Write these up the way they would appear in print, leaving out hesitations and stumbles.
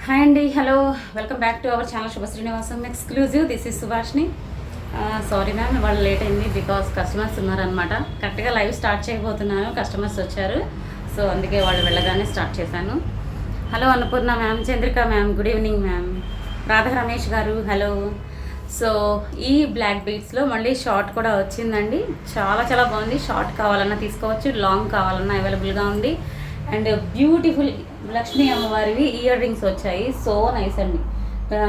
Hi అండి, hello, welcome back to our channel Subha Srinivasam exclusive. This is సుభాష్ని. Sorry ma'am, వాళ్ళు late అయింది because customers ఉన్నారనమాట. కరెక్ట్గా లైవ్ స్టార్ట్ చేయబోతున్నాను, కస్టమర్స్ వచ్చారు, సో అందుకే వాళ్ళు వెళ్ళగానే స్టార్ట్ చేశాను. Hello Annapurna ma'am, Chandrika ma'am, good evening ma'am. Radha Ramesh గారు హలో. సో ఈ బ్లాక్ బీడ్స్లో మళ్ళీ షార్ట్ కూడా వచ్చిందండి, చాలా చాలా బాగుంది. షార్ట్ కావాలన్నా తీసుకోవచ్చు, లాంగ్ కావాలన్నా అవైలబుల్గా ఉంది. అండ్ బ్యూటిఫుల్ లక్ష్మీ అమ్మవారివి ఇయర్ రింగ్స్ వచ్చాయి, సో నైస్ అండి.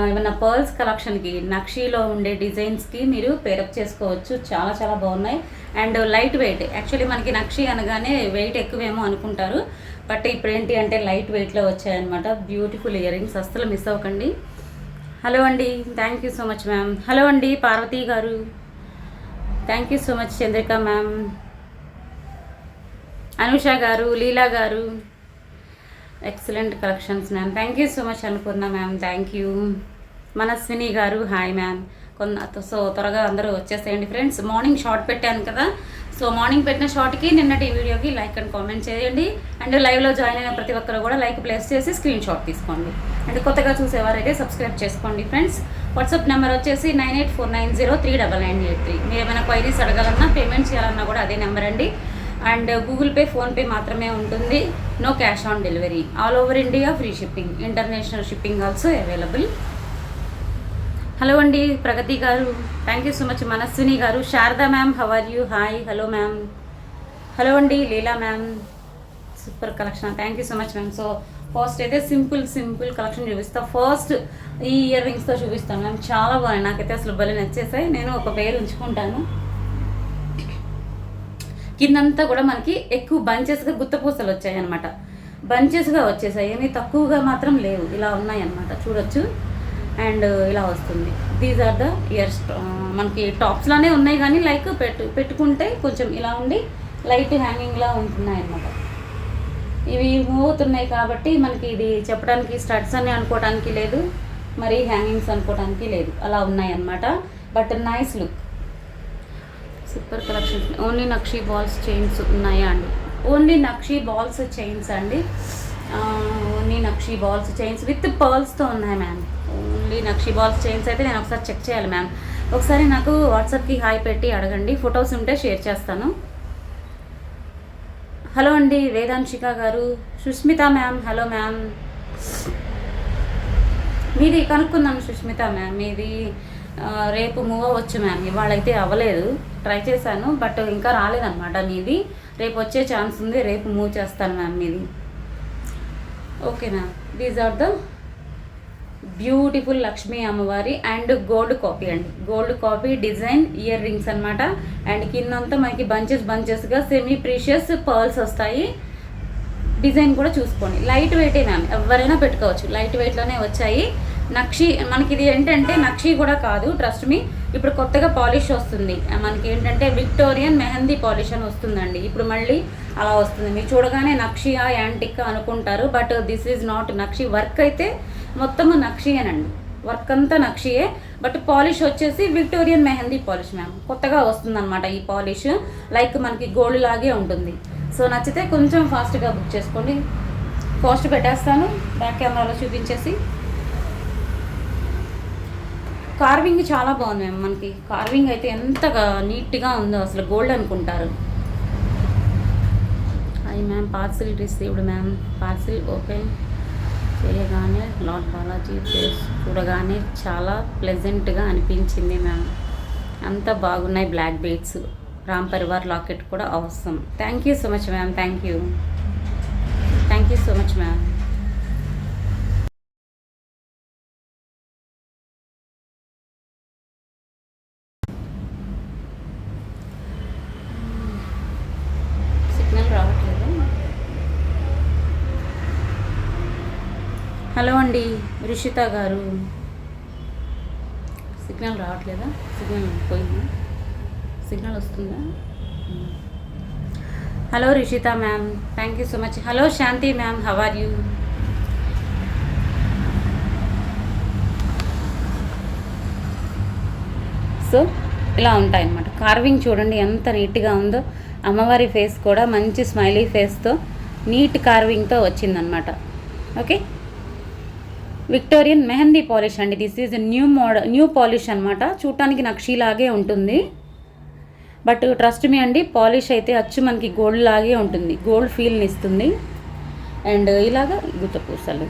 ఏమన్నా పర్ల్స్ కలెక్షన్కి నక్షీలో ఉండే డిజైన్స్కి మీరు పేరప్ చేసుకోవచ్చు, చాలా చాలా బాగున్నాయి. అండ్ లైట్ వెయిట్, యాక్చువల్లీ మనకి నక్షి అనగానే వెయిట్ ఎక్కువేమో అనుకుంటారు, బట్ ఇప్పుడు ఏంటి అంటే లైట్ వెయిట్లో వచ్చాయన్నమాట. బ్యూటిఫుల్ ఇయర్ రింగ్స్, అస్సలు మిస్ అవ్వకండి. హలో అండి, thank you so much ma'am. Hello అండి పార్వతీ గారు, thank you so much. Chandrika ma'am, Anusha గారు, లీలా గారు, excellent collections ma'am, thank you so much. Annapurna ma'am, thank you. Manaswini గారు హాయ్ మ్యామ్. సో త్వరగా అందరూ వచ్చేసేయండి ఫ్రెండ్స్. మార్నింగ్ షార్ట్ పెట్టాను కదా, సో మార్నింగ్ పెట్టిన షార్ట్కి నిన్నటి వీడియోకి లైక్ అండ్ కామెంట్ చేయండి. అండ్ లైవ్లో జాయిన్ అయిన ప్రతి ఒక్కరు కూడా లైక్ ప్లేస్ చేసి స్క్రీన్ షాట్ తీసుకోండి. అండ్ కొత్తగా చూసేవారైతే సబ్స్క్రైబ్ చేసుకోండి ఫ్రెండ్స్. వాట్సాప్ నెంబర్ వచ్చేసి 9849039983. మీరు ఏమైనా క్వైరీస్ అడగాలన్నా, పేమెంట్ చేయాలన్నా కూడా అదే నెంబర్ అండి. అండ్ గూగుల్ పే, ఫోన్పే మాత్రమే ఉంటుంది, no cash on delivery. All over India free shipping, international shipping also available. Hello అండి ప్రగతి గారు, thank you so much. Manaswini గారు, Sharada ma'am how are you, hi. Hello ma'am. Hello అండి Leela ma'am, super collection, thank you so much ma'am. So first అయితే simple collection చూపిస్తాను. First ఈ ఇయర్ రింగ్స్తో చూపిస్తాను మ్యామ్, చాలా బాగున్నాయి, నాకైతే అసలు భలే నచ్చేసాయి. నేను ఒక పేరు ఉంచుకుంటాను. కిందంతా కూడా మనకి ఎక్కువ బంచెస్గా గుత్తపూసలు వచ్చాయి అనమాట, బంచెస్గా వచ్చేసాయి, ఏమీ తక్కువగా మాత్రం లేవు, ఇలా ఉన్నాయి అనమాట, చూడొచ్చు. అండ్ ఇలా వస్తుంది. These are the ears. మనకి టాప్స్లానే ఉన్నాయి కానీ లైక్ పెట్టుకుంటే కొంచెం ఇలా ఉండి లైట్ హ్యాంగింగ్లా ఉంటున్నాయి అనమాట. ఇవి మూవ్ అవుతున్నాయి కాబట్టి మనకి ఇది చెప్పడానికి స్టడ్స్ అని అనుకోవడానికి లేదు, మరి హ్యాంగింగ్స్ అనుకోవడానికి లేదు, అలా ఉన్నాయి అన్నమాట. But nice look, super collection. Only nakshi balls chains ఉన్నాయా అండి? ఓన్లీ నక్షీ బాల్స్ చైన్స్ అండి, only nakshi balls chains with పర్ల్స్తో ఉన్నాయి ma'am. Only nakshi balls chains అయితే నేను ఒకసారి చెక్ చేయాలి మ్యామ్. ఒకసారి నాకు వాట్సాప్కి హాయ్ పెట్టి అడగండి, ఫొటోస్ ఉంటే షేర్ చేస్తాను. హలో అండి వేదాంశిక గారు, సుష్మిత మ్యామ్ హలో మ్యామ్. మీది కనుక్కుందాం సుష్మిత మ్యామ్, మీది రేపు మూవ్ అవ్వచ్చు మ్యామ్, ఇవాళైతే అవ్వలేదు, ట్రై చేశాను బట్ ఇంకా రాలేదన్నమాట. మీది రేపు వచ్చే ఛాన్స్ ఉంది, రేపు మూవ్ చేస్తాను మ్యామ్ మీది. Okay ma'am, these are the beautiful Lakshmi అమ్మవారి అండ్ గోల్డ్ కాపీ అండి, gold copy design earrings అనమాట. అండ్ కిందంతా మనకి బంచెస్గా సెమీ ప్రీషియస్ పర్ల్స్ వస్తాయి. డిజైన్ కూడా చూసుకోండి, లైట్ వెయిటే మ్యామ్, ఎవరైనా పెట్టుకోవచ్చు, లైట్ వెయిట్లోనే వచ్చాయి. నక్షి మనకి ఇది ఏంటంటే నక్షి కూడా కాదు, ట్రస్ట్ మీ, ఇప్పుడు కొత్తగా పాలిష్ వస్తుంది మనకి, ఏంటంటే విక్టోరియన్ మెహందీ పాలిష్ అని వస్తుందండి ఇప్పుడు మళ్ళీ, అలా వస్తుంది. మీరు చూడగానే నక్షియా యాంటిక్ అనుకుంటారు, but this is not nakshi. Work అయితే మొత్తము నక్షియేనండి, వర్క్ అంతా నక్షియే, బట్ పాలిష్ వచ్చేసి విక్టోరియన్ మెహందీ పాలిష్ మ్యామ్, కొత్తగా వస్తుంది అనమాట ఈ పాలిష్, లైక్ మనకి గోల్డ్ లాగే ఉంటుంది. సో నచ్చితే కొంచెం ఫాస్ట్గా బుక్ చేసుకోండి. కాస్ట్ పెట్టేస్తాను బ్యాక్ కెమెరాలో చూపించేసి. కార్వింగ్ చాలా బాగుంది మ్యామ్, మనకి కార్వింగ్ అయితే ఎంతగా నీట్గా ఉందో, అసలు గోల్డ్ అనుకుంటారు. Hi ma'am, parcel received ma'am. Parcel open చేయగానే లార్డ్ బాలాజీ ఫేస్ చూడగానే చాలా ప్లెజెంట్గా అనిపించింది మ్యామ్, అంత బాగున్నాయి black beads. Ram Parivar locket కూడా అవసరం. Thank you so much ma'am, thank you so much ma'am. Signal రావట్లేదు. హలో అండి రిషిత గారు, సిగ్నల్ రావట్లేదా? సిగ్నల్ పోయిందా? సిగ్నల్ వస్తుందా? Hello Rishitha ma'am, thank you so much. Hello Shanti ma'am how are you? So ఇలా ఉంటాయన్నమాట. కార్వింగ్ చూడండి ఎంత నీట్గా ఉందో, అమ్మవారి ఫేస్ కూడా మంచి స్మైలీ ఫేస్తో నీట్ కార్వింగ్తో వచ్చిందనమాట. ఓకే, విక్టోరియన్ మెహందీ పాలిష్ అండి. దిస్ ఈజ్ న్యూ పాలిష్ అనమాట. చూడటానికి నక్షీలాగే ఉంటుంది, బట్ ట్రస్ట్ మీ అండి, పాలిష్ అయితే అచ్చు మనకి గోల్డ్ లాగే ఉంటుంది, గోల్డ్ ఫీల్ని ఇస్తుంది. అండ్ ఇలాగా గుత్త పూసలు.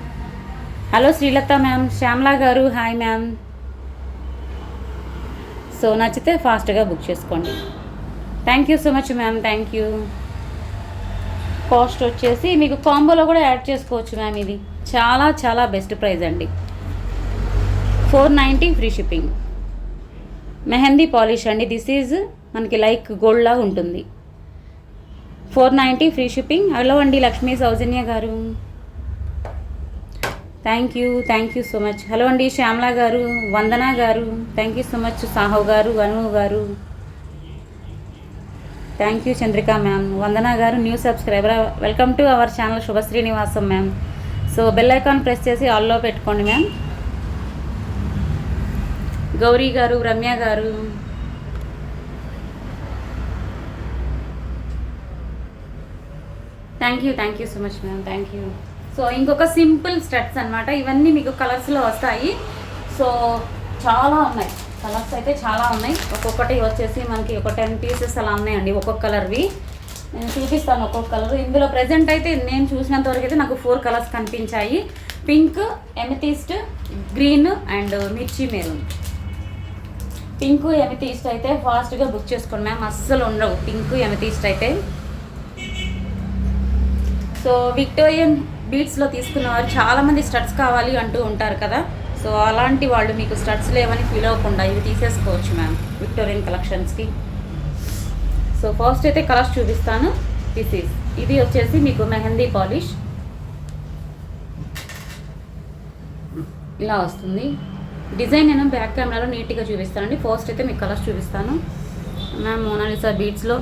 హలో శ్రీలత మ్యామ్, శ్యామ్లా గారు హాయ్ మ్యామ్. సో నచ్చితే ఫాస్ట్గా బుక్ చేసుకోండి. Thank you so much ma'am, thank you. Cost వచ్చేసి మీకు కాంబోలో కూడా యాడ్ చేసుకోవచ్చు మ్యామ్. ఇది చాలా చాలా బెస్ట్ ప్రైస్ అండి. 490 ఫ్రీ షిప్పింగ్. మెహందీ పాలిష్ అండి. దిస్ ఈజ్ మనకి లైక్ గోల్డ్ లాగా ఉంటుంది. 490 ఫ్రీ షిప్పింగ్. హలో అండి లక్ష్మీ సౌజన్య గారు, thank you so much. Hello అండి శ్యామ్లా గారు, వందన గారు, థ్యాంక్ యూ సో మచ్. సాహవ్ గారు, అను గారు, thank you. Chandrika ma'am, Vandana గారు new subscriber, welcome to our channel Subha Srinivasam ma'am. So bell icon press చేసి ఆల్లో పెట్టుకోండి మ్యామ్. గౌరీ గారు, రమ్య గారు, thank you so much ma'am, thank you. So ఇంకొక సింపుల్ స్టడ్స్ అనమాట. ఇవన్నీ మీకు కలర్స్లో వస్తాయి. సో చాలా ఉన్నాయి కలర్స్, అయితే చాలా ఉన్నాయి. ఒక్కొక్కటి వచ్చేసి మనకి ఒక 10 పీసెస్ అలా ఉన్నాయండి ఒక్కొక్క కలర్వి. నేను చూపిస్తాను ఒక్కొక్క కలర్. ఇందులో ప్రజెంట్ అయితే నేను చూసినంత వరకు అయితే నాకు 4 కలర్స్ కనిపించాయి. పింక్, ఎమెథిస్ట్, గ్రీన్ అండ్ మిర్చి మెరూన్. పింక్ ఎమెథిస్ట్ అయితే ఫాస్ట్గా బుక్ చేసుకోండి మ్యామ్, అస్సలు ఉండవు పింక్ ఎమెథిస్ట్ అయితే. సో విక్టోరియన్ బీట్స్లో తీసుకున్న వారు చాలామంది స్టడ్స్ కావాలి అంటూ ఉంటారు కదా. సో అలాంటి వాళ్ళు మీకు స్టడ్స్ లేవని ఫీల్ అవ్వకుండా ఇవి తీసేసుకోవచ్చు మ్యామ్ విక్టోరియన్ కలెక్షన్స్కి. సో ఫస్ట్ అయితే కలర్స్ చూపిస్తాను. ఇది వచ్చేసి మీకు మెహందీ పాలిష్ ఇలా వస్తుంది. డిజైన్ నేను బ్యాక్ కెమెరాలో నీట్గా చూపిస్తానండి. ఫస్ట్ అయితే మీకు కలర్స్ చూపిస్తాను మ్యామ్. మోనాలిసా బీట్స్లో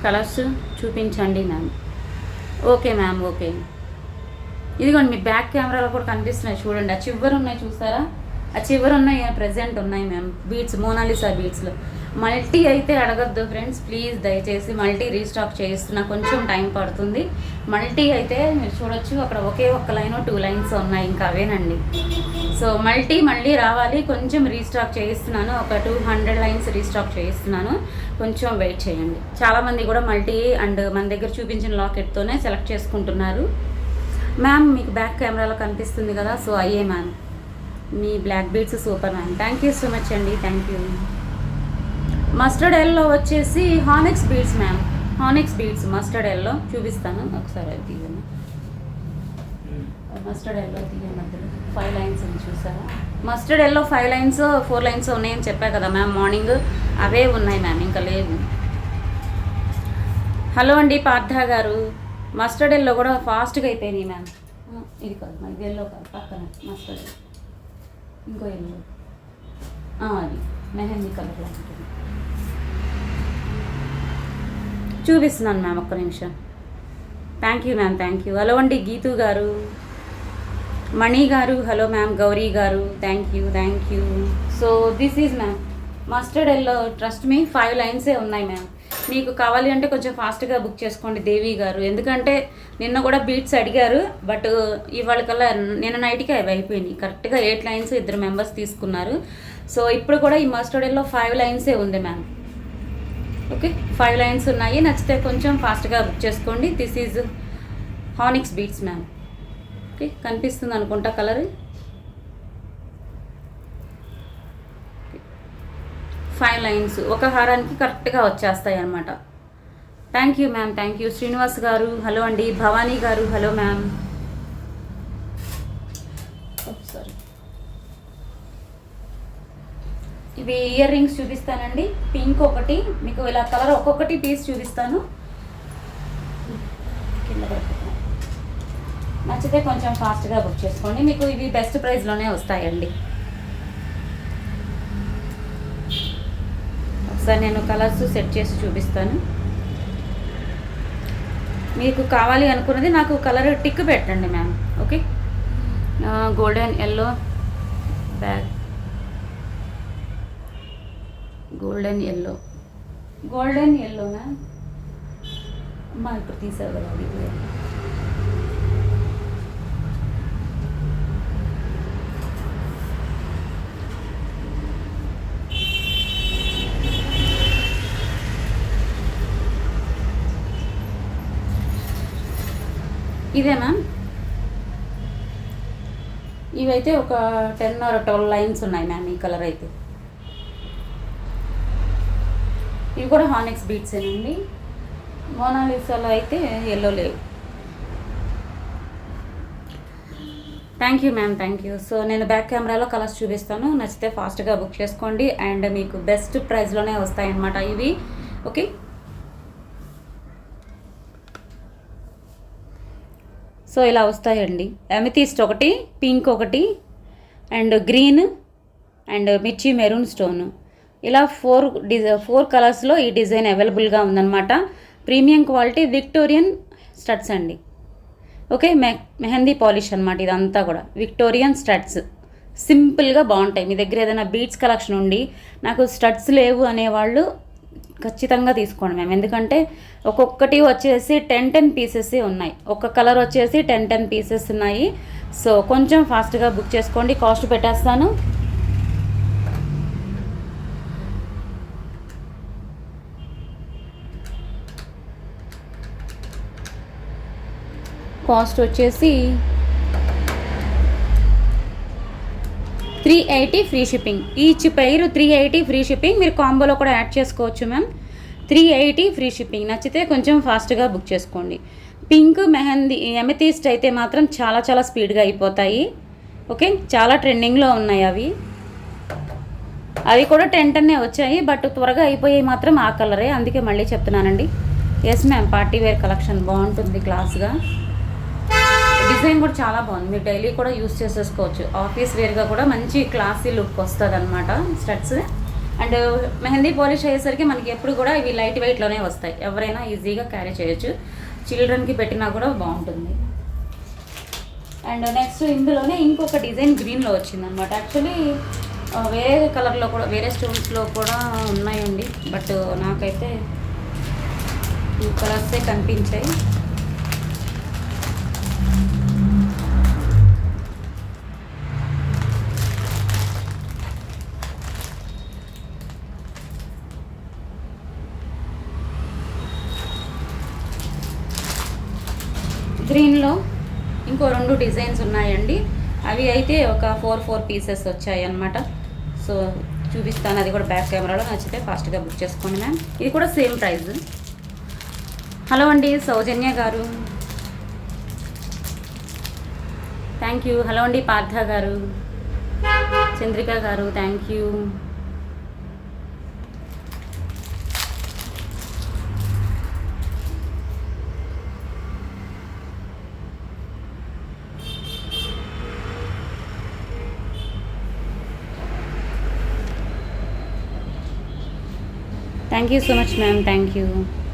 కలర్స్ చూపించండి మ్యామ్. Okay ma'am, okay. ఇదిగోండి మీ బ్యాక్ కెమెరాలో కూడా కనిపిస్తున్నాయి చూడండి. ఆ చివరి ఉన్నాయి చూసారా, ఆ చివరి ఉన్నాయి ప్రెజెంట్ ఉన్నాయి మ్యామ్ బీట్స్, మోనాలిసా బీట్స్లో. మల్టీ అయితే అడగద్దు ఫ్రెండ్స్ ప్లీజ్, దయచేసి. మల్టీ రీస్టాక్ చేస్తున్నా, కొంచెం టైం పడుతుంది. మల్టీ అయితే మీరు చూడొచ్చు అక్కడ ఒకే ఒక్క లైన్ 2 లైన్స్ ఉన్నాయి, ఇంకా అవేనండి. సో మల్టీ మళ్ళీ రావాలి, కొంచెం రీస్టాక్ చేయిస్తున్నాను. ఒక 200 లైన్స్ రీస్టాక్ చేయిస్తున్నాను, కొంచెం వెయిట్ చేయండి. చాలామంది కూడా మల్టీ అండ్ మన దగ్గర చూపించిన లాకెట్తోనే సెలెక్ట్ చేసుకుంటున్నారు మ్యామ్. మీకు బ్యాక్ కెమెరాలో కనిపిస్తుంది కదా, సో అయ్యే మ్యామ్. మీ black beads super ma'am, thank you so much అండి, థ్యాంక్ యూ. మస్టర్డ్ ఎల్లో వచ్చేసి onyx beads ma'am, onyx beads mustard yellow చూపిస్తాను ఒకసారి. అది తీయండి, మస్టర్డ్ ఎల్లో తీయండి. మధ్యలో 5 లైన్స్ ఉంది చూసారా. మస్టర్డ్ ఎల్లో 5 లైన్స్ 4 లైన్స్ ఉన్నాయని చెప్పా కదా మ్యామ్ మార్నింగ్, అవే ఉన్నాయి మ్యామ్, ఇంకా లేవు. హలో అండి పార్థ గారు, మస్టర్డ్ ఎల్లో కూడా ఫాస్ట్గా అయిపోయినాయి మ్యామ్. ఇది కాదు మా ఇది ఎల్లో కాదు, పక్కన మస్టర్డ్ ఇంకో ఎల్లో, అది మెహందీ కలర్లో ఉంటుంది. చూపిస్తున్నాను మ్యామ్, ఒక్క నిమిషం. Thank you ma'am, thank you. Hello అండి గీతు గారు, మణి గారు, హలో మ్యామ్. గౌరీ గారు, thank you. So this is ma'am mustard yellow. Trust me 5 లైన్సే ఉన్నాయి మ్యామ్. మీకు కావాలి అంటే కొంచెం ఫాస్ట్గా బుక్ చేసుకోండి దేవి గారు, ఎందుకంటే నిన్న కూడా బీట్స్ అడిగారు, బట్ ఇవాళ కల్లా నిన్న నైట్కి అవి అయిపోయినాయి. కరెక్ట్గా 8 లైన్స్ 2 మెంబర్స్ తీసుకున్నారు. సో ఇప్పుడు కూడా ఈ మస్టర్డ్ ఎల్లో 5 లైన్సే ఉంది మ్యామ్. ఓకే 5 లైన్స్ ఉన్నాయి, నచ్చితే కొంచెం ఫాస్ట్గా బుక్ చేసుకోండి. This is హానిక్స్ beats ma'am. Okay కనిపిస్తుంది అనుకుంటా కలర్. 5 లైన్స్ ఒక హారానికి కరెక్ట్గా వచ్చేస్తాయి అన్నమాట. Thank you ma'am, thank you. Srinivas గారు, హలో అండి. భవానీ గారు, హలో మ్యామ్. సారీ, ఇవి ఇయర్ రింగ్స్ చూపిస్తానండి. పింక్ ఒకటి, మీకు ఇలా కలర్ ఒక్కొక్కటి పీస్ చూపిస్తాను. కింద పడుతుంది, నచ్చితే కొంచెం ఫాస్ట్గా బుక్ చేసుకోండి. మీకు ఇవి బెస్ట్ ప్రైస్లోనే వస్తాయండి. ఒకసారి నేను కలర్స్ సెట్ చేసి చూపిస్తాను. మీకు కావాలి అనుకున్నది నాకు కలర్ టిక్ పెట్టండి ma'am. Okay golden yellow bag, golden yellow ma'am. అమ్మా ఇప్పుడు తీసావు కదా అది. ఇదే మ్యామ్. ఇవైతే ఒక 10 or 12 లైన్స్ ఉన్నాయి మ్యామ్. ఈ కలర్ అయితే ఇవి కూడా హానెక్స్ బీట్సేనండి. మోనాలిసాలో అయితే ఎల్లో లేవు. Thank you ma'am, thank you. So నేను బ్యాక్ కెమెరాలో కలర్స్ చూపిస్తాను, నచ్చితే ఫాస్ట్గా బుక్ చేసుకోండి అండ్ మీకు బెస్ట్ ప్రైస్లోనే వస్తాయన్నమాట ఇవి. ఓకే, సో ఇలా వస్తాయండి. అమెథిస్ట్ ఒకటి, పింక్ ఒకటి, అండ్ గ్రీన్, అండ్ మిర్చి మెరూన్ స్టోన్, ఇలా 4 కలర్స్లో ఈ డిజైన్ అవైలబుల్గా ఉందన్నమాట. ప్రీమియం క్వాలిటీ విక్టోరియన్ స్టడ్స్ అండి. ఓకే, మెహందీ పాలిష్ అనమాట ఇదంతా కూడా. విక్టోరియన్ స్టడ్స్ సింపుల్గా బాగుంటాయి. మీ దగ్గర ఏదైనా బీట్స్ కలెక్షన్ ఉండి నాకు స్టడ్స్ లేవు అనేవాళ్ళు ఖచ్చితంగా తీసుకోండి మ్యామ్. ఎందుకంటే ఒక్కొక్కటి వచ్చేసి 10 పీసెస్ ఉన్నాయి. ఒక్క కలర్ వచ్చేసి 10 పీసెస్ ఉన్నాయి. సో కొంచెం ఫాస్ట్గా బుక్ చేసుకోండి. కాస్ట్ పెట్టేస్తాను. కాస్ట్ వచ్చేసి 380 free shipping. Each pair 380 free shipping. మీరు కాంబోలో కూడా యాడ్ చేసుకోవచ్చు మ్యామ్. 380 free shipping. నచ్చితే కొంచెం ఫాస్ట్గా బుక్ చేసుకోండి. పింక్, మెహందీ, ఎమెథిస్ట్ అయితే మాత్రం చాలా చాలా స్పీడ్గా అయిపోతాయి. ఓకే, చాలా ట్రెండింగ్లో ఉన్నాయి అవి. అవి కూడా 10 వచ్చాయి, బట్ త్వరగా అయిపోయాయి మాత్రం ఆ కలరే. అందుకే మళ్ళీ చెప్తున్నానండి. Yes ma'am, party wear collection బాగుంటుంది క్లాస్గా. డిజైన్ కూడా చాలా బాగుంది. మీరు డైలీ కూడా యూస్ చేసేసుకోవచ్చు. ఆఫీస్ వేర్గా కూడా మంచి క్లాసీ లుక్ వస్తుంది అనమాట స్టడ్స్. అండ్ మెహందీ పాలిష్ అయ్యేసరికి మనకి ఎప్పుడు కూడా ఇవి లైట్ వెయిట్లోనే వస్తాయి. ఎవరైనా ఈజీగా క్యారీ చేయొచ్చు. చిల్డ్రన్కి పెట్టినా కూడా బాగుంటుంది. అండ్ నెక్స్ట్ ఇందులోనే ఇంకొక డిజైన్ గ్రీన్లో వచ్చిందనమాట. యాక్చువల్లీ వేరే కలర్లో కూడా, వేరే స్టోన్స్లో కూడా ఉన్నాయండి, బట్ నాకైతే ఈ కలర్సే కనిపించాయి. గ్రీన్లో ఇంకో 2 డిజైన్స్ ఉన్నాయండి. అవి అయితే ఒక 4 పీసెస్ వచ్చాయి అన్నమాట. సో చూపిస్తాను, అది కూడా బ్యాక్ కెమెరాలో. నచ్చితే ఫాస్ట్గా బుక్ చేసుకోండి మ్యామ్. ఇది కూడా సేమ్ ప్రైస్. హలో అండి సౌజన్య గారు, థ్యాంక్ యూ. హలో అండి పార్థ గారు, చంద్రిక గారు, thank you. Thank you so much ma'am, thank you.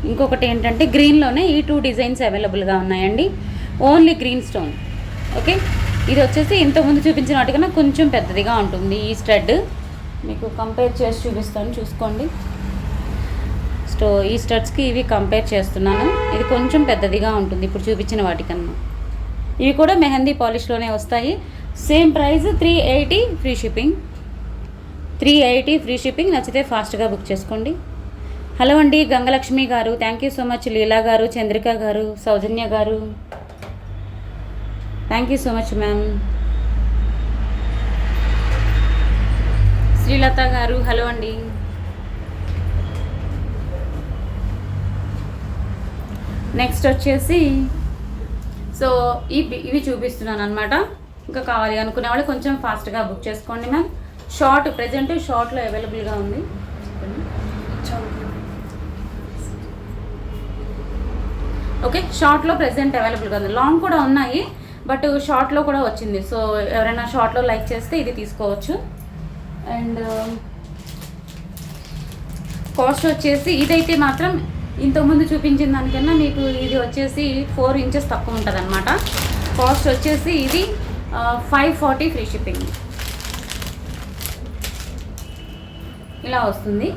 ఇంకొకటి ఏంటంటే గ్రీన్లోనే ఈ 2 డిజైన్స్ అవైలబుల్గా ఉన్నాయండి. Only green stone. ఓకే, ఇది వచ్చేసి ఇంతకుముందు చూపించిన వాటికన్నా కొంచెం పెద్దదిగా ఉంటుంది ఈ స్టడ్. మీకు కంపేర్ చేసి చూపిస్తాను, చూసుకోండి. ఈ స్టడ్స్కి ఇవి కంపేర్ చేస్తున్నాను. ఇది కొంచెం పెద్దదిగా ఉంటుంది ఇప్పుడు చూపించిన వాటికన్నా. ఇవి కూడా మెహందీ పాలిష్లోనే వస్తాయి. Same price 380 free shipping. 380 free shipping. నచ్చితే ఫాస్ట్గా బుక్ చేసుకోండి. హలో అండి గంగలక్ష్మి గారు, థ్యాంక్ యూ సో మచ్. లీలా గారు, చంద్రిక గారు, సౌజన్య గారు, thank you so much ma'am. Srilatha గారు, హలో అండి. నెక్స్ట్ వచ్చేసి సో ఇవి చూపిస్తున్నాను అనమాట. ఇంకా కావాలి అనుకునే వాళ్ళు కొంచెం ఫాస్ట్గా బుక్ చేసుకోండి మ్యామ్. షార్ట్ ప్రజెంట్ షార్ట్లో అవైలబుల్గా ఉంది. ఓకే, షార్ట్లో ప్రెజెంట్ అవైలబుల్గా ఉంది. లాంగ్ కూడా ఉన్నాయి, బట్ షార్ట్లో కూడా వచ్చింది. సో ఎవరైనా షార్ట్లో లైక్ చేస్తే ఇది తీసుకోవచ్చు. అండ్ కాస్ట్ వచ్చేసి ఇదైతే మాత్రం ఇంతకుముందు చూపించిన దానికన్నా మీకు ఇది వచ్చేసి 4 ఇంచెస్ తక్కువ ఉంటుంది అనమాట. కాస్ట్ వచ్చేసి ఇది 540 ఫ్రీ షిప్పింగ్. ఇలా వస్తుంది.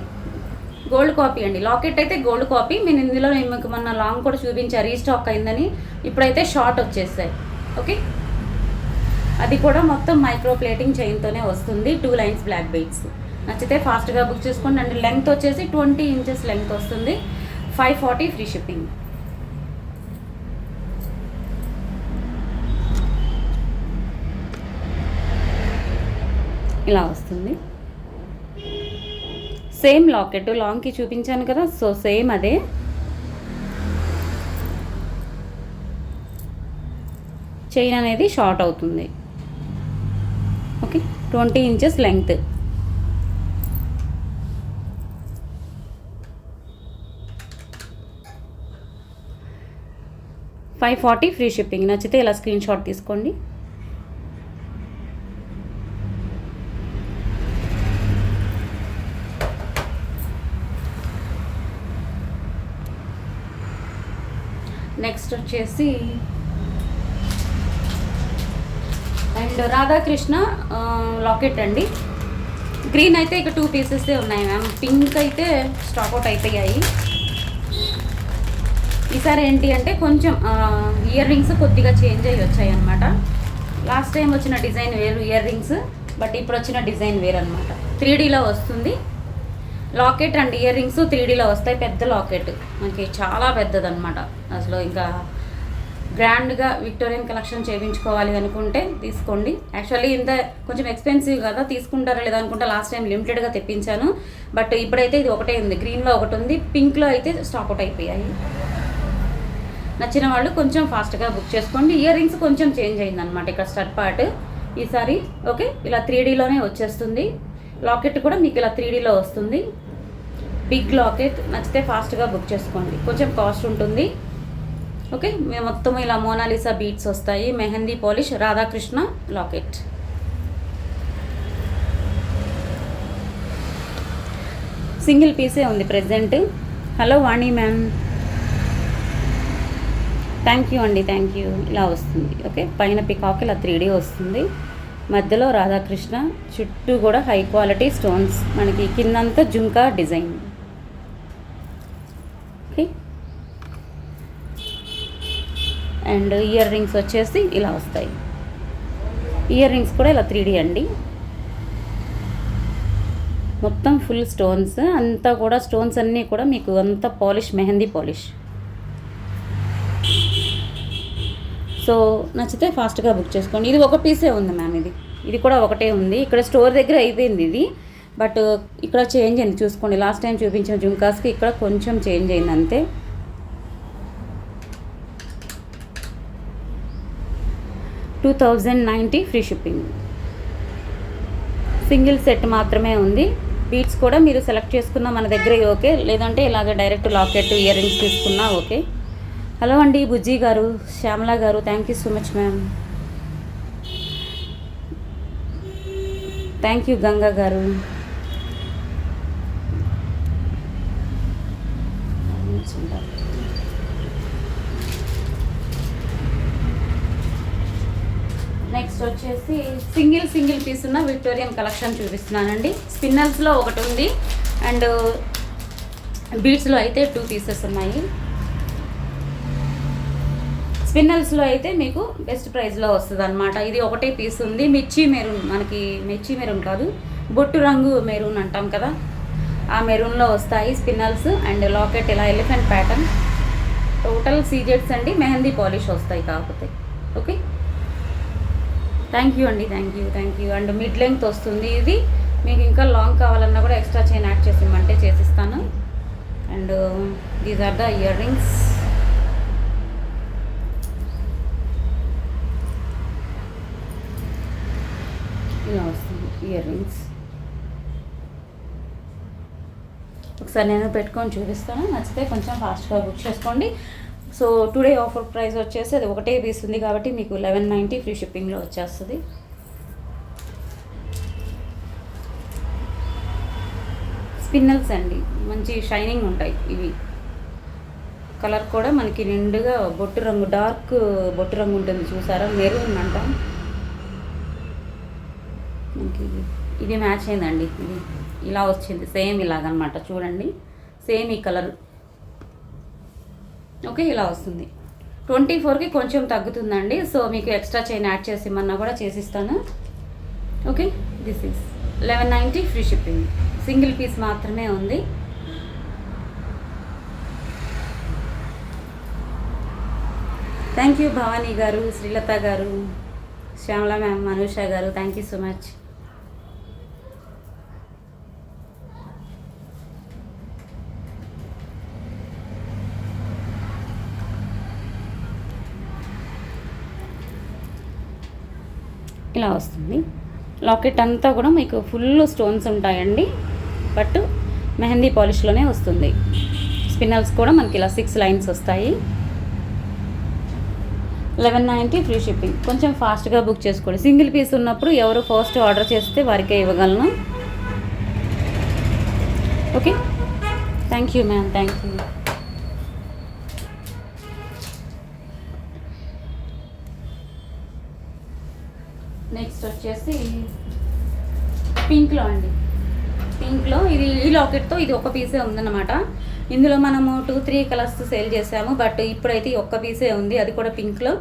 గోల్డ్ కాపీ అండి. లాకెట్ అయితే గోల్డ్ కాపీ. నేను ఇందులో మీకు మొన్న లాంగ్ కూడా చూపించాను, రీస్టాక్ అయిందని. ఇప్పుడైతే షార్ట్ వచ్చేసాయి. ఓకే, అది కూడా మొత్తం మైక్రో ప్లేటింగ్ చైన్తోనే వస్తుంది. 2 లైన్స్ బ్లాక్ బీడ్స్. నచ్చితే ఫాస్ట్గా బుక్ చేసుకోండి. అండ్ లెంగ్త్ వచ్చేసి 20 ఇంచెస్ లెంగ్త్ వస్తుంది. 540 ఫ్రీ షిప్పింగ్. ఇలా వస్తుంది. సేమ్ లాకెట్ లాంగ్కి చూపించాను కదా, సో సేమ్ అదే. చైన్ అనేది షార్ట్ అవుతుంది. Okay, 20 inches length. $540 free shipping. నచ్చితే ఇలా స్క్రీన్ షాట్ తీసుకోండి. నెక్స్ట్ వచ్చేసి అండ్ రాధాకృష్ణ లాకెట్ అండి. గ్రీన్ అయితే ఇక 2 పీసెసే ఉన్నాయి మ్యామ్. పింక్ అయితే స్టాక్అవుట్ అయిపోయాయి. ఈసారి ఏంటి అంటే కొంచెం ఇయర్ రింగ్స్ కొద్దిగా చేంజ్ అయ్యి వచ్చాయి అనమాట. లాస్ట్ టైం వచ్చిన డిజైన్ వేరు ఇయర్ రింగ్స్, బట్ ఇప్పుడు వచ్చిన డిజైన్ వేరు అనమాట. 3Dలో వస్తుంది లాకెట్ అండ్ ఇయర్ రింగ్స్. 3Dలో వస్తాయి. పెద్ద లాకెట్ మనకి చాలా పెద్దదన్నమాట. అసలు ఇంకా గ్రాండ్గా విక్టోరియన్ కలెక్షన్ చేయించుకోవాలి అనుకుంటే తీసుకోండి. యాక్చువల్లీ ఇంత కొంచెం ఎక్స్పెన్సివ్ కదా, తీసుకుంటారా లేదా అనుకుంటే లాస్ట్ టైం లిమిటెడ్గా తెప్పించాను. బట్ ఇప్పుడైతే ఇది ఒకటే ఉంది. గ్రీన్లో ఒకటి ఉంది, పింక్లో అయితే స్టాక్అవుట్ అయిపోయాయి. నచ్చిన వాళ్ళు కొంచెం ఫాస్ట్గా బుక్ చేసుకోండి. ఇయర్ రింగ్స్ కొంచెం చేంజ్ అయిందనమాట ఇక్కడ స్టడ్ పార్ట్ ఈసారి. ఓకే, ఇలా 3Dలోనే వచ్చేస్తుంది. లాకెట్ కూడా మీకు ఇలా 3Dలో వస్తుంది. Big locket. నచ్చితే ఫాస్ట్గా బుక్ చేసుకోండి. కొంచెం కాస్ట్ ఉంటుంది. ఓకే, మేము మొత్తం ఇలా మోనాలిసా బీట్స్ వస్తాయి. Mehndi polish Radhakrishna locket. Single పీసే ఉంది present. Hello Vani ma'am, thank you అండి, థ్యాంక్ యూ. ఇలా వస్తుంది. ఓకే, పైన పికాక్ ఇలా 3D వస్తుంది. మధ్యలో రాధాకృష్ణ, చుట్టూ కూడా హై క్వాలిటీ స్టోన్స్. మనకి కిందంతా jhumka design. Okay, and earrings వచ్చేసి ఇలా వస్తాయి. ఇయర్ రింగ్స్ కూడా ఇలా 3D అండి. మొత్తం ఫుల్ స్టోన్స్ అంతా కూడా. స్టోన్స్ అన్నీ కూడా మీకు అంతా పాలిష్, మెహందీ పాలిష్. సో నచ్చితే ఫాస్ట్గా బుక్ చేసుకోండి. ఇది ఒక పీసే ఉంది మ్యామ్. ఇది కూడా ఒకటే ఉంది. ఇక్కడ స్టోర్ దగ్గర అయిపోయింది ఇది, బట్ ఇక్కడ చేంజ్ అయింది చూసుకోండి. లాస్ట్ టైం చూపించిన జుంకాస్కి ఇక్కడ కొంచెం చేంజ్ అయింది అంతే. $2090 ఫ్రీ షిప్పింగ్. సింగిల్ సెట్ మాత్రమే ఉంది. బీట్స్ కూడా మీరు సెలెక్ట్ చేసుకున్న మన దగ్గర ఓకే, లేదంటే ఇలాగ డైరెక్ట్ లాకెట్, ఇయర్ రింగ్స్ తీసుకున్నా ఓకే. హలో అండి బుజ్జి గారు, శ్యామల గారు, thank you so much ma'am. Thank you Ganga గారు. నెక్స్ట్ వచ్చేసి సింగిల్ పీస్ ఉన్న విక్టోరియన్ కలెక్షన్ చూపిస్తున్నానండి. స్పిన్నల్స్లో ఒకటి ఉంది అండ్ బీడ్స్లో అయితే 2 పీసెస్ ఉన్నాయి. స్పిన్నల్స్లో అయితే మీకు బెస్ట్ ప్రైస్లో వస్తుంది అనమాట. ఇది ఒకటే పీస్ ఉంది. మిర్చి మెరూన్, మనకి మిర్చి మెరూన్ కాదు, బొట్టు రంగు మెరూన్ అంటాం కదా, ఆ మెరూన్లో వస్తాయి స్పిన్నల్స్. అండ్ లాకెట్ ఇలా ఎలిఫెంట్ ప్యాటర్న్. టోటల్ సీజెట్స్ అండి, మెహందీ పాలిష్ వస్తాయి కాకపోతే. ఓకే, థ్యాంక్ యూ అండి, thank you. And mid length వస్తుంది ఇది. మీకు ఇంకా లాంగ్ కావాలన్నా కూడా ఎక్స్ట్రా చైన్ యాడ్ చేసిమంటే చేసిస్తాను. And these are the ear rings. ఇలా వస్తుంది ఇయర్ రింగ్స్. ఒకసారి నేను పెట్టుకొని చూపిస్తాను. నచ్చితే కొంచెం ఫాస్ట్గా బుక్ చేసుకోండి. సో టుడే ఆఫర్ ప్రైస్ వచ్చేసి అది ఒకటే పీస్ ఉంది కాబట్టి మీకు $1190 ఫ్రీ షిప్పింగ్లో వచ్చేస్తుంది. స్పిన్నల్స్ అండి, మంచి షైనింగ్ ఉంటాయి ఇవి. కలర్ కూడా మనకి నిండుగా బొట్టు రంగు, డార్క్ బొట్టు రంగు ఉంటుంది చూసారా, మెరూన్ అంటాం. మనకి ఇది మ్యాచ్ అయిందండి. ఇది ఇలా వచ్చింది సేమ్ ఇలాగనమాట. చూడండి సేమ్ ఈ కలర్. ఓకే, ఇలా వస్తుంది. 24కి కొంచెం తగ్గుతుందండి. సో మీకు ఎక్స్ట్రా చైన్ యాడ్ చేసి ఇమ్మన్నా కూడా చేసిస్తాను. Okay, this is $1190 free shipping. Single piece మాత్రమే ఉంది. థ్యాంక్ యూ భవానీ గారు, శ్రీలత గారు, శ్యామల మ్యామ్, మనూష గారు, థ్యాంక్ యూ సో మచ్. ఇలా వస్తుంది. లాకెట్ అంతా కూడా మీకు ఫుల్ స్టోన్స్ ఉంటాయండి, బట్ మెహందీ పాలిష్లోనే వస్తుంది. స్పిన్నల్స్ కూడా మనకి ఇలా 6 లైన్స్ వస్తాయి. 1190 ఫ్రీ షిప్పింగ్. కొంచెం ఫాస్ట్గా బుక్ చేసుకోండి. సింగిల్ పీస్ ఉన్నప్పుడు ఎవరు ఫస్ట్ ఆర్డర్ చేస్తే వారికే ఇవ్వగలను. Okay, thank you ma'am, thank you. Next వచ్చేసి పింక్లో అండి. పింక్లో ఇది ఈ లాకెట్తో ఇది ఒక పీసే ఉందన్నమాట. ఇందులో మనము 2-3 కలర్స్ సేల్ చేసాము, బట్ ఇప్పుడైతే ఒక్క పీసే ఉంది, అది కూడా పింక్లో.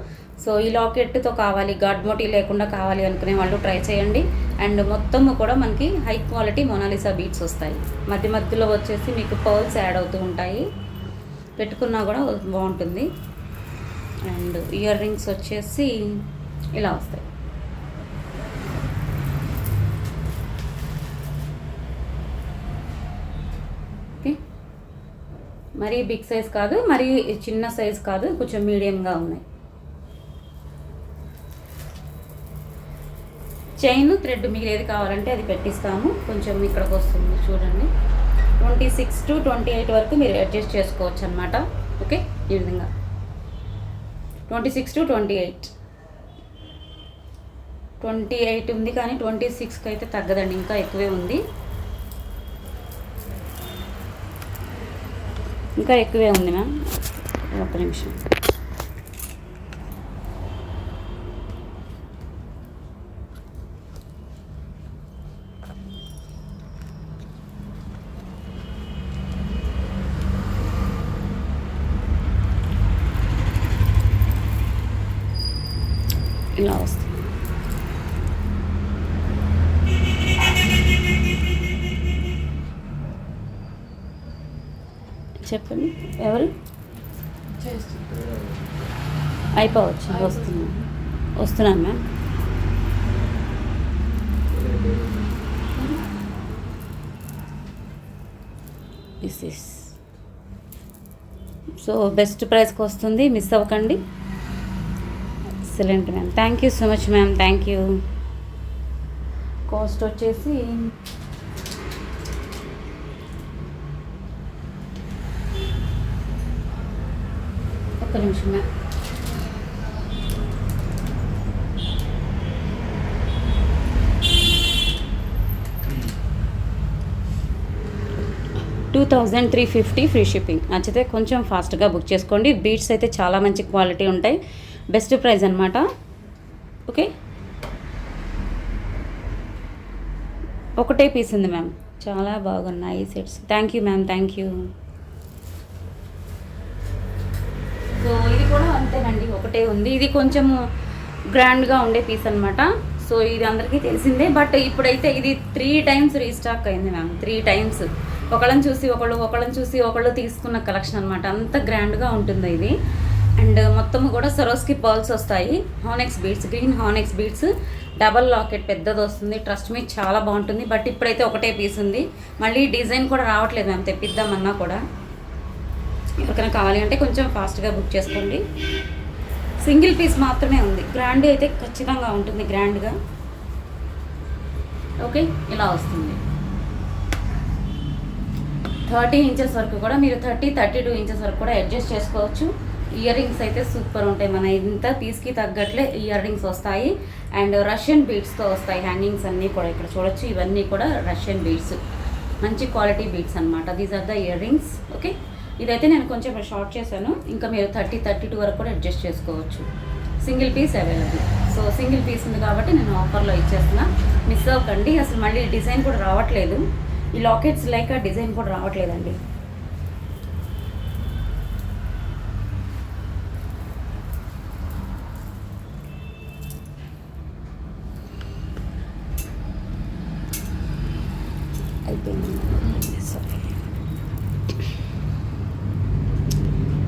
సో ఈ లాకెట్తో కావాలి, గాడ్ మోటీ లేకుండా కావాలి అనుకునే వాళ్ళు ట్రై చేయండి. అండ్ మొత్తము కూడా మనకి హై క్వాలిటీ మొనాలిసా బీట్స్ వస్తాయి. మధ్య మధ్యలో వచ్చేసి మీకు పర్ల్స్ యాడ్ అవుతూ ఉంటాయి, పెట్టుకున్నా కూడా బాగుంటుంది. అండ్ ఇయర్ రింగ్స్ వచ్చేసి ఇలా వస్తాయి. ఓకే, మరీ బిగ్ సైజ్ కాదు, మరీ చిన్న సైజ్ కాదు, కొంచెం మీడియంగా ఉన్నాయి. చైన్ థ్రెడ్ మీకు ఏది కావాలంటే అది పెట్టిస్తాము. కొంచెం ఇక్కడికి వస్తుంది చూడండి, 26 to 28 వరకు మీరు అడ్జస్ట్ చేసుకోవచ్చు అనమాట. ఓకే, ఈ విధంగా 26 to 28 ఉంది, కానీ 26కి అయితే తగ్గదండి, ఇంకా ఎక్కువే ఉంది, ఇంకా ఎక్కువే ఉంది మ్యామ్. ఒక్క నిమిషం. ఇలా వస్తుంది. చెప్పండి, ఎవరు అయిపోవచ్చు? వస్తున్నాను మ్యామ్. సో బెస్ట్ ప్రైస్కి వస్తుంది, మిస్ అవ్వకండి. Excellent ma'am, thank you so much ma'am, thank you. Cost వచ్చేసి ఒక్క నిమిషం మ్యామ్. $2,350 free shipping. నచ్చితే కొంచెం ఫాస్ట్గా బుక్ చేసుకోండి. బీట్స్ అయితే చాలా మంచి క్వాలిటీ ఉంటాయి, బెస్ట్ ప్రైస్ అనమాట. ఓకే, ఒకటే పీస్ ఉంది మ్యామ్, చాలా బాగున్నాయి sets. Thank you ma'am, thank you. So ఇది కూడా అంతేనండి, ఒకటే ఉంది. ఇది కొంచెము గ్రాండ్గా ఉండే పీస్ అనమాట. సో ఇది అందరికీ తెలిసిందే, బట్ ఇప్పుడైతే ఇది 3 times రీస్టాక్ అయింది మ్యామ్. 3 times ఒకళ్ళని చూసి ఒకళ్ళని చూసి ఒకళ్ళు తీసుకున్న కలెక్షన్ అనమాట. అంత గ్రాండ్గా ఉంటుంది ఇది. అండ్ మొత్తము కూడా సరోస్కి పర్ల్స్ వస్తాయి, onyx beads, green onyx beads, double locket పెద్దది వస్తుంది. ట్రస్ట్ మీ చాలా బాగుంటుంది, బట్ ఇప్పుడైతే ఒకటే పీస్ ఉంది. మళ్ళీ డిజైన్ కూడా రావట్లేదు మ్యామ్, తెప్పిద్దామన్నా కూడా. ఎవరికైనా కావాలి అంటే కొంచెం ఫాస్ట్గా బుక్ చేసుకోండి. సింగిల్ పీస్ మాత్రమే ఉంది. గ్రాండ్ అయితే ఖచ్చితంగా ఉంటుంది, గ్రాండ్గా. ఓకే, ఇలా వస్తుంది. 30 inches వరకు కూడా మీరు 32 inches వరకు కూడా అడ్జస్ట్ చేసుకోవచ్చు. ఇయర్ రింగ్స్ అయితే సూపర్ ఉంటాయి. మన ఇంత పీస్కి తగ్గట్లే ఇయర్ రింగ్స్ వస్తాయి. అండ్ రష్యన్ బీడ్స్తో వస్తాయి హ్యాంగింగ్స్ అన్నీ కూడా. ఇక్కడ చూడొచ్చు, ఇవన్నీ కూడా రష్యన్ బీడ్స్, మంచి క్వాలిటీ బీడ్స్ అనమాట. These are the year rings. Okay, ఇదైతే నేను కొంచెం షార్ట్ చేశాను, ఇంకా మీరు 32 వరకు కూడా అడ్జస్ట్ చేసుకోవచ్చు. Single piece available. So single piece ఉంది కాబట్టి నేను ఆఫర్లో ఇచ్చేస్తున్నా, మిస్ అవ్వకండి. అసలు మళ్ళీ డిజైన్ కూడా రావట్లేదు, ఈ లాకెట్స్ లైక్ డిజైన్ కూడా రావట్లేదండి.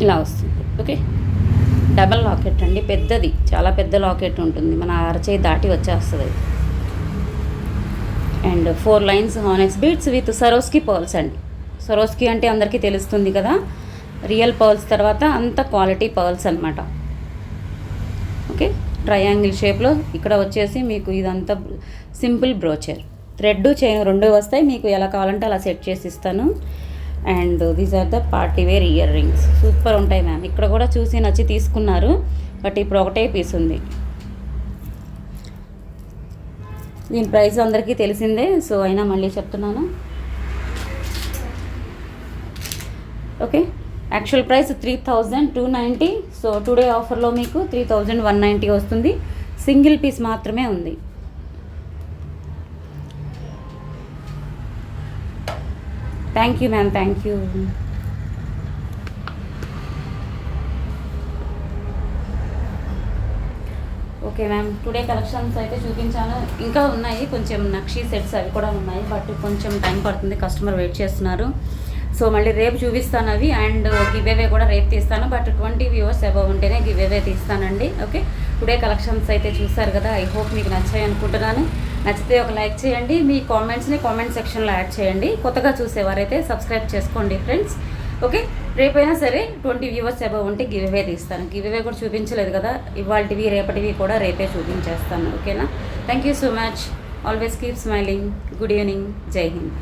ఇలా వస్తుంది. ఓకే, డబల్ లాకెట్ అండి, పెద్దది, చాలా పెద్ద లాకెట్ ఉంటుంది, మన అరచేయి దాటి వచ్చేస్తుంది. And 4 lines onyx beads with Swarovski pearls అండి. సరోస్కి అంటే అందరికీ తెలుస్తుంది కదా, రియల్ పర్ల్స్ తర్వాత అంత క్వాలిటీ పర్ల్స్ అనమాట. ఓకే, ఓకే, ట్రయాంగిల్ షేప్లో ఇక్కడ వచ్చేసి మీకు ఇదంతా సింపుల్ బ్రోచర్, థ్రెడ్ చైన్ 2 వస్తాయి. మీకు ఎలా కావాలంటే అలా సెట్ చేసి ఇస్తాను. And these are the party wear ear rings, super ఉంటాయి మ్యామ్. ఇక్కడ కూడా చూసి నచ్చి తీసుకున్నారు, బట్ ఇప్పుడు ఒకటే పీస్ ఉంది. దీని ప్రైస్ అందరికీ తెలిసిందే, సో అయినా మళ్ళీ చెప్తున్నాను. Okay, actual price 3290, so today ఆఫర్లో మీకు 3190 వస్తుంది. సింగిల్ పీస్ మాత్రమే ఉంది. Thank you ma'am, thank you. Okay ma'am, today collections అయితే చూపించాను. ఇంకా ఉన్నాయి కొంచెం నక్షీ సెట్స్, అవి కూడా ఉన్నాయి, బట్ కొంచెం టైం పడుతుంది, కస్టమర్ వెయిట్ చేస్తున్నారు. సో మళ్ళీ రేపు చూపిస్తాను అవి. అండ్ గివ్ అవే కూడా రేపు తీస్తాను, బట్ 20 వ్యూవర్స్ అబవ్ ఉంటేనే గివ్ అవే తీస్తానండి. ఓకే, టుడే కలెక్షన్స్ అయితే చూసారు కదా, ఐ హోప్ మీకు నచ్చాయి అనుకుంటున్నాను. నచ్చితే ఒక లైక్ చేయండి, మీ కామెంట్స్ని కామెంట్ సెక్షన్లో యాడ్ చేయండి. కొత్తగా చూసేవారైతే సబ్స్క్రైబ్ చేసుకోండి ఫ్రెండ్స్. ఓకే, రేపైనా సరే 20 వ్యూవర్స్ అబవ్ ఉంటే గివ్ అవే తీస్తాను. గివ్ అవే కూడా చూపించలేదు కదా, ఇవాళవి రేపటివి కూడా రేపే చూపించేస్తాను. ఓకేనా, thank you so much. Always keep smiling. Good evening. జై హింద్.